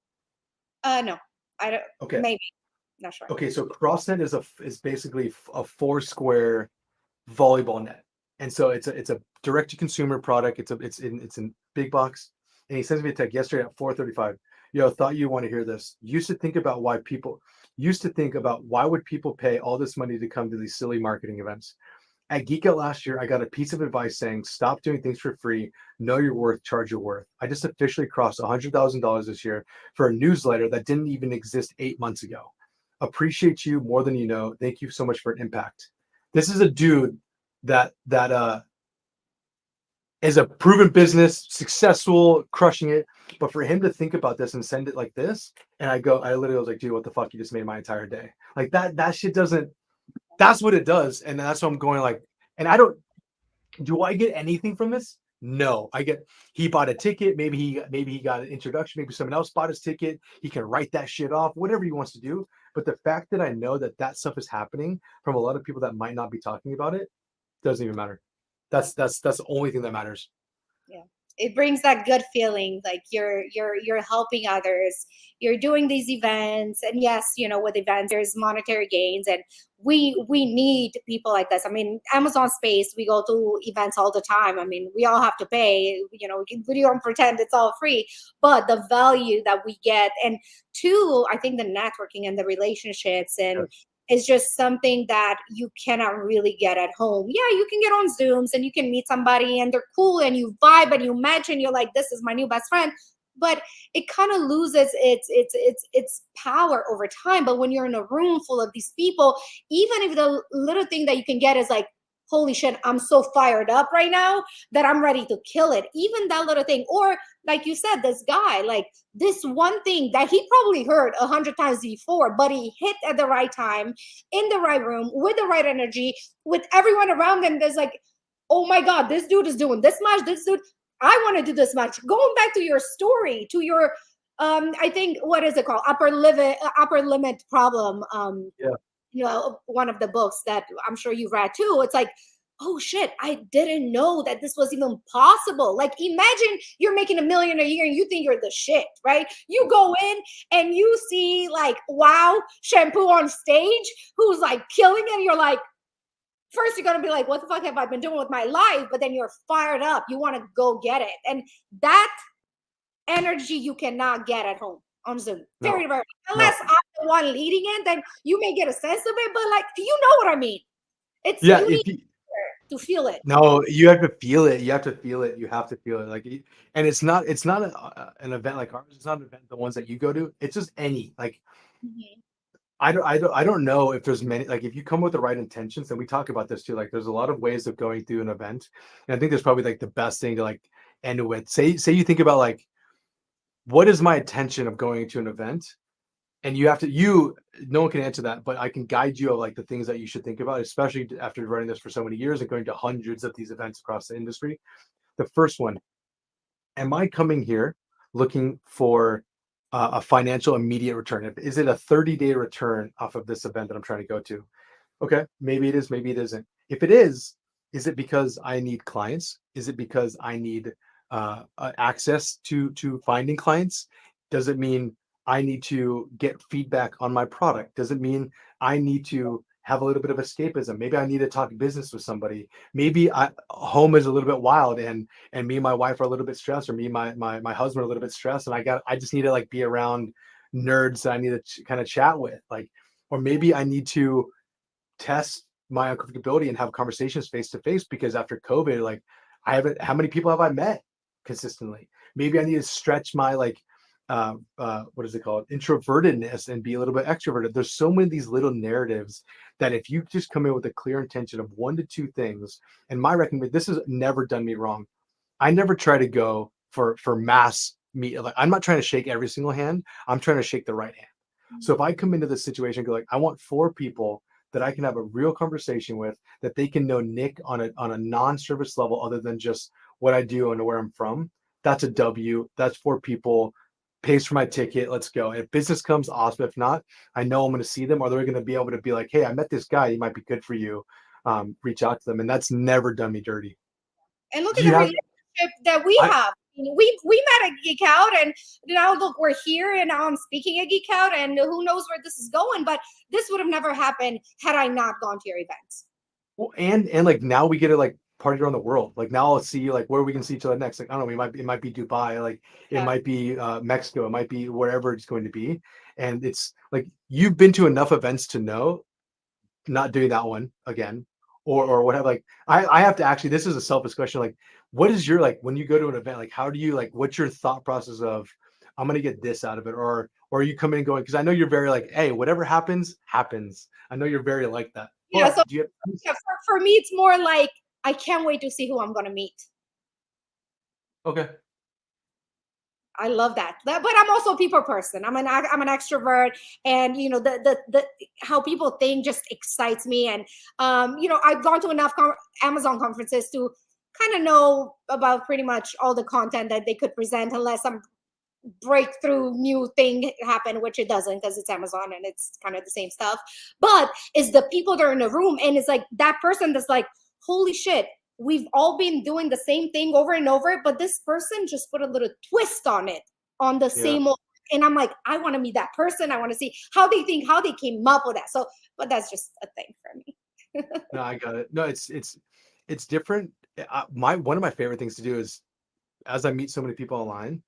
No, I don't. Okay. Maybe, not sure. Okay. So CrossNet is basically a four square volleyball net, and so it's a direct to consumer product. It's in big box, and he sends me a text yesterday at 4:35. Yo, thought you want to hear this. Used to think about why would people pay all this money to come to these silly marketing events. At Geek Out last year, I got a piece of advice saying, stop doing things for free, know your worth, charge your worth. I just officially crossed $100,000 this year for a newsletter that didn't even exist 8 months ago. Appreciate you more than you know. Thank you so much for an impact. This is a dude that is a proven business, successful, crushing it. But for him to think about this and send it like this, and I literally was like, dude, what the fuck? You just made my entire day. Like that shit doesn't, that's what it does. And that's what I'm going like, and do I get anything from this? No, he bought a ticket. Maybe he got an introduction. Maybe someone else bought his ticket. He can write that shit off, whatever he wants to do. But the fact that I know that stuff is happening from a lot of people that might not be talking about it doesn't even matter. That's the only thing that matters. Yeah, it brings that good feeling, like you're helping others, you're doing these events. And yes, with events there's monetary gains, and we need people like this. I mean, Amazon Space, we go to events all the time. I mean, we all have to pay, we don't pretend it's all free, but the value that we get, and two, I think the networking and the relationships, and Yes. it's just something that you cannot really get at home. Yeah, you can get on Zooms and you can meet somebody and they're cool and you vibe and you match and you're like, this is my new best friend. But it kind of loses its power over time. But when you're in a room full of these people, even if the little thing that you can get is like, holy shit, I'm so fired up right now that I'm ready to kill it. Even that little thing. Or like you said, this guy, like this one thing that he probably heard 100 times before, but he hit at the right time, in the right room, with the right energy, with everyone around him. There's like, oh my God, this dude is doing this much. This dude, I want to do this much. Going back to your story, to your I think, what is it called? Upper limit problem. Yeah. One of the books that I'm sure you read too. It's like, oh shit, I didn't know that this was even possible. Like, imagine you're making $1 million a year and you think you're the shit, right? You go in and you see like Wow Shampoo on stage who's like killing it. You're like, first you're gonna be like, what the fuck have I been doing with my life? But then you're fired up. You want to go get it. And that energy you cannot get at home on Zoom. No. Very, very, No. unless I'm the one leading it, then you may get a sense of it, but like, you know what I mean. It's, Yeah. you need If you, to feel it. no, you have to feel it. You have to feel it. You have to feel it. And it's not an event like ours. It's not an event, the ones that you go to. It's just any, like, Mhm. I don't know if there's many, like, if you come with the right intentions, and we talk about this too, like there's a lot of ways of going through an event. And I think there's probably like the best thing to like end with. Say you think about like, what is my intention of going to an event? And you have to, no one can answer that, but I can guide you of like the things that you should think about, especially after running this for so many years and going to hundreds of these events across the industry. The first one, am I coming here looking for a financial immediate return? Is it a 30-day return off of this event that I'm trying to go to? Okay, maybe it is, maybe it isn't. If it is it because I need clients? Is it because I need access to finding clients? Does it mean I need to get feedback on my product? Does it mean I need to have a little bit of escapism? Maybe I need to talk business with somebody. Maybe home is a little bit wild, and me and my wife are a little bit stressed, or me and my husband are a little bit stressed, and I just need to like be around nerds that I need to kind of chat with, like, or maybe I need to test my uncomfortability and have conversations face to face, because after COVID, like, I haven't, how many people have I met consistently? Maybe I need to stretch my like what is it called, introvertedness, and be a little bit extroverted. There's so many of these little narratives that if you just come in with a clear intention of 1 to 2 things, and my recommend, this has never done me wrong. I never try to go for mass meet. Like, I'm not trying to shake every single hand. I'm trying to shake the right hand. So if I come into this situation and go like, I want 4 people that I can have a real conversation with, that they can know Nick on a non-service level other than just what I do and where I'm from. That's a W. That's 4 people. Pays for my ticket. Let's go. If business comes, awesome. If not, I know I'm going to see them, or they're going to be able to be like, hey, I met this guy. He might be good for you. Reach out to them, and that's never done me dirty. And look Do at you the have? relationship that we I have. We met at Geek Out, and now look, we're here, and now I'm speaking at Geek Out, and who knows where this is going. But this would have never happened had I not gone to your events. Well, and like now we get to like party around the world. Like now I'll see like where we can see each other next. Like, I don't know, it might be Dubai, like it Yeah. might be Mexico, it might be wherever it's going to be. And it's like you've been to enough events to know not doing that one again, or whatever. Like I have to actually, this is a selfish question. Like, what is your, like, when you go to an event, like how do you, like, what's your thought process of, I'm gonna get this out of it, or are you coming and going? Because I know you're very like, hey, whatever happens, happens. I know you're very like that. Yeah. So But do you have, yeah, for me, it's more like I can't wait to see who I'm going to meet. okay. I love that. But I'm also a people person. I'm an extrovert, and the how people think just excites me. And I've gone to enough Amazon conferences to kind of know about pretty much all the content that they could present, unless some breakthrough new thing happen, which it doesn't, because it's Amazon and it's kind of the same stuff. But it's the people that are in the room, and it's like that person that's like, holy shit, we've all been doing the same thing over and over, but this person just put a little twist on it, on the Yeah. same old. And I'm like, I want to meet that person. I want to see how they think, how they came up with that. So, but that's just a thing for me. No, I got it. No, it's different. My one of my favorite things to do is as I meet so many people online,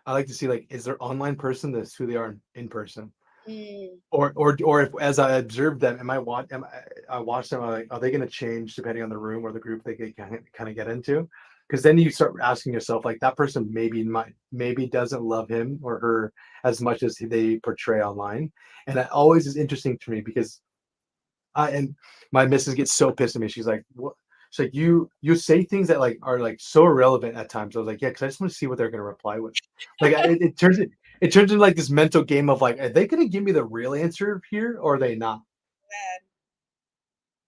I like to see like is their online person this who they are in person, Mm, or if as I observe them, I watch them, I'm like, are they going to change depending on the room or the group they kind of get into? Because then you start asking yourself like that person maybe doesn't love him or her as much as they portray online, and that always is interesting to me because and my missus gets so pissed at me. She's like, "What?" She's like, "You say things that like are like so irrelevant at times." I was like, "Yeah, because I just want to see what they're gonna reply with." Like it turns into like this mental game of like, are they gonna give me the real answer here or are they not? man.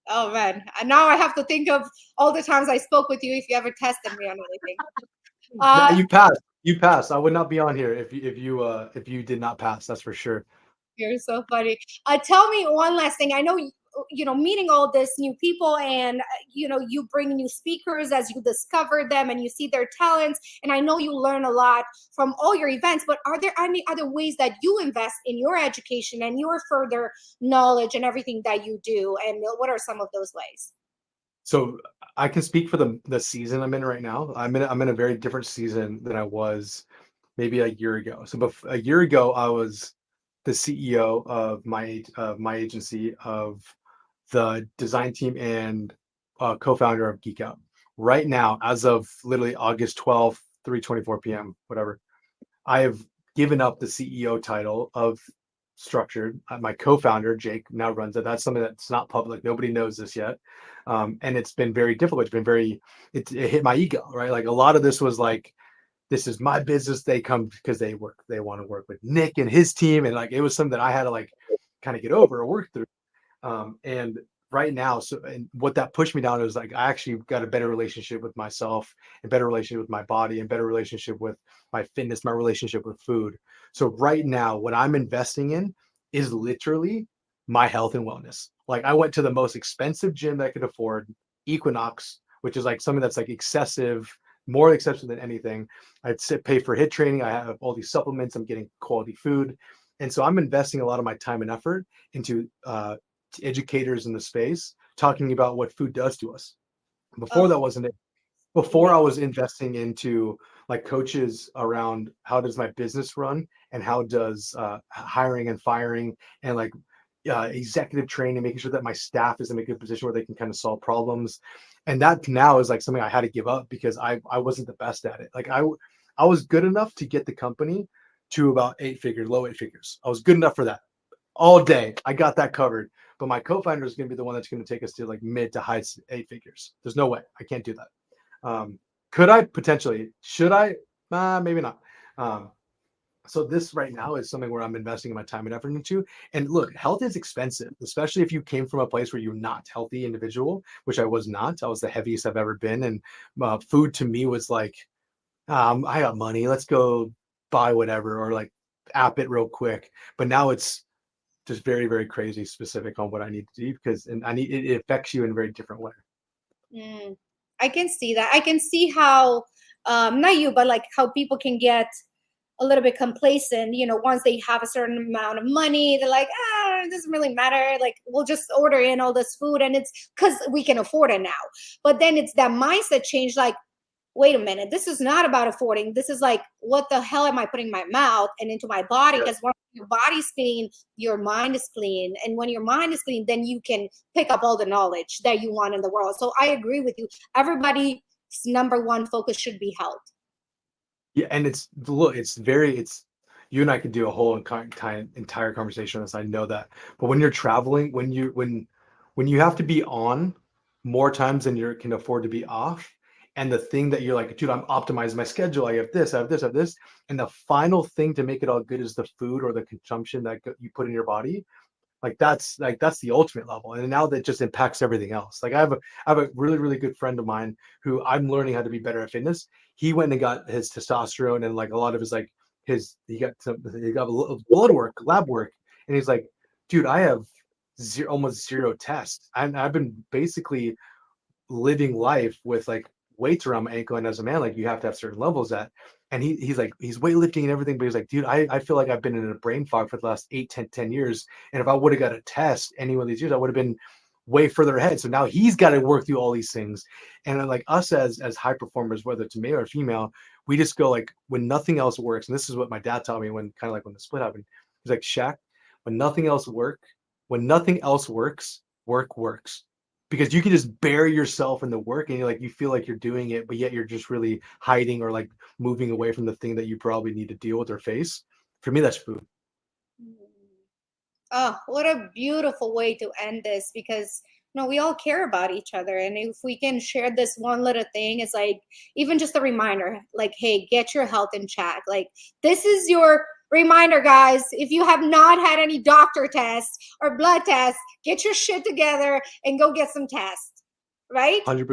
Oh man. And now I have to think of all the times I spoke with you if you ever tested me on anything. No, Uh, you passed. You passed. I would not be on here if you did not pass. That's for sure. You're so funny. Tell me one last thing. I know meeting all this new people, and you bring new speakers as you discover them and you see their talents. And I know you learn a lot from all your events. But are there any other ways that you invest in your education and your further knowledge and everything that you do? And what are some of those ways? So I can speak for the season I'm in right now. I'm in a very different season than I was maybe a year ago. So a year ago, I was the CEO of my agency, of the design team, and co-founder of Geek Out. Right now, as of literally August 12th, 3:24 p.m., whatever, I have given up the CEO title of Structured. My co-founder Jake now runs it. That's something that's not public. Nobody knows this yet, and it's been very difficult. It hit my ego, right? Like a lot of this was like, this is my business. They come because they want to work with Nick and his team, and like it was something that I had to like kind of get over or work through. And right now, so and what that pushed me down is like I actually got a better relationship with myself, and better relationship with my body, and better relationship with my fitness, my relationship with food. So right now, what I'm investing in is literally my health and wellness. Like I went to the most expensive gym that I could afford, Equinox, which is like something that's like excessive, more excessive than anything. Pay for hit training. I have all these supplements. I'm getting quality food, and so I'm investing a lot of my time and effort into educators in the space talking about what food does to us. Before Oh, that wasn't it. Before I was investing into like coaches around how does my business run and how does hiring and firing and like executive training, making sure that my staff is in a good position where they can kind of solve problems. And that now is like something I had to give up because I wasn't the best at it. Like I was good enough to get the company to about low eight figures. I was good enough for that all day. I got that covered. But my co-founder is going to be the one that's going to take us to like mid to high eight figures. There's no way I can't do that. Could I potentially? Should I? Maybe not. Um, so this right now is something where I'm investing my time and effort into. And look, health is expensive, especially if you came from a place where you're not healthy individual, which I was not. I was the heaviest I've ever been, and food to me was like, I got money, let's go buy whatever, or like app it real quick. But now it's just very, very crazy specific on what I need to do because and I need it affects you in a very different way. mm. I can see that. I can see how, not you, but like how people can get a little bit complacent, once they have a certain amount of money, they're like, it doesn't really matter. Like, we'll just order in all this food and it's because we can afford it now. But then it's that mindset change, like, wait a minute, this is not about affording. This is like, what the hell am I putting in my mouth and into my body? Yeah. Because when your body's clean, your mind is clean. And when your mind is clean, then you can pick up all the knowledge that you want in the world. So I agree with you. Everybody's number one focus should be health. Yeah, and it's you and I could do a whole entire conversation on this. I know that, but when you're traveling, when you have to be on more times than you can afford to be off, and the thing that you're like, dude, I'm optimizing my schedule. I have this, I have this, I have this, and the final thing to make it all good is the food or the consumption that you put in your body. Like that's the ultimate level, and now that just impacts everything else. Like I have a really really good friend of mine who I'm learning how to be better at fitness. He went and got his testosterone and like a lot of his like his he got a little blood work, lab work, and he's like, dude, I have almost zero tests. I've been basically living life with like weights around my ankle, and as a man, like you have to have certain levels at. And he's like, he's weightlifting and everything, but he's like, dude, I feel like I've been in a brain fog for the last 10 years. And if I would have got a test any one of these years, I would have been way further ahead. So now he's got to work through all these things. And like us as high performers, whether it's male or female, we just go like, when nothing else works, and this is what my dad taught me when kind of like when the split happened. He's like, Shaq, when nothing else works, work works. Because you can just bury yourself in the work and you're like, you feel like you're doing it, but yet you're just really hiding or like moving away from the thing that you probably need to deal with or face. For me, that's food. Oh, what a beautiful way to end this, because we all care about each other, and if we can share this one little thing, it's like even just a reminder, like, hey, get your health in check. Like, this is your reminder, guys. If you have not had any doctor tests or blood tests, get your shit together and go get some tests, right? 100%.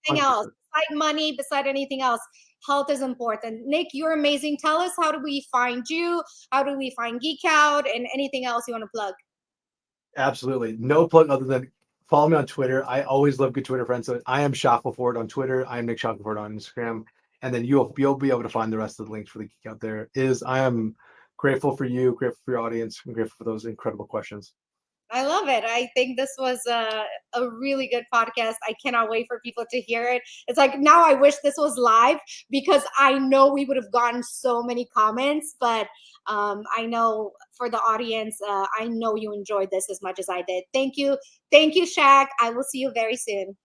Anything else 100%. beside money, beside anything else, health is important. Nick, you're amazing. Tell us, how do we find you? How do we find Geek Out, and anything else you want to plug? Absolutely. No plug other than follow me on Twitter. I always love good Twitter friends. So I am Shackleford on Twitter. I am Nick Shackleford on Instagram. And then you'll be able to find the rest of the links for the Geek Out there. I am grateful for you, grateful for your audience, and grateful for those incredible questions. I love it. I think this was a really good podcast. I cannot wait for people to hear it. It's like, now I wish this was live, because I know we would have gotten so many comments, but I know for the audience, I know you enjoyed this as much as I did. Thank you. Thank you, Shaq. I will see you very soon.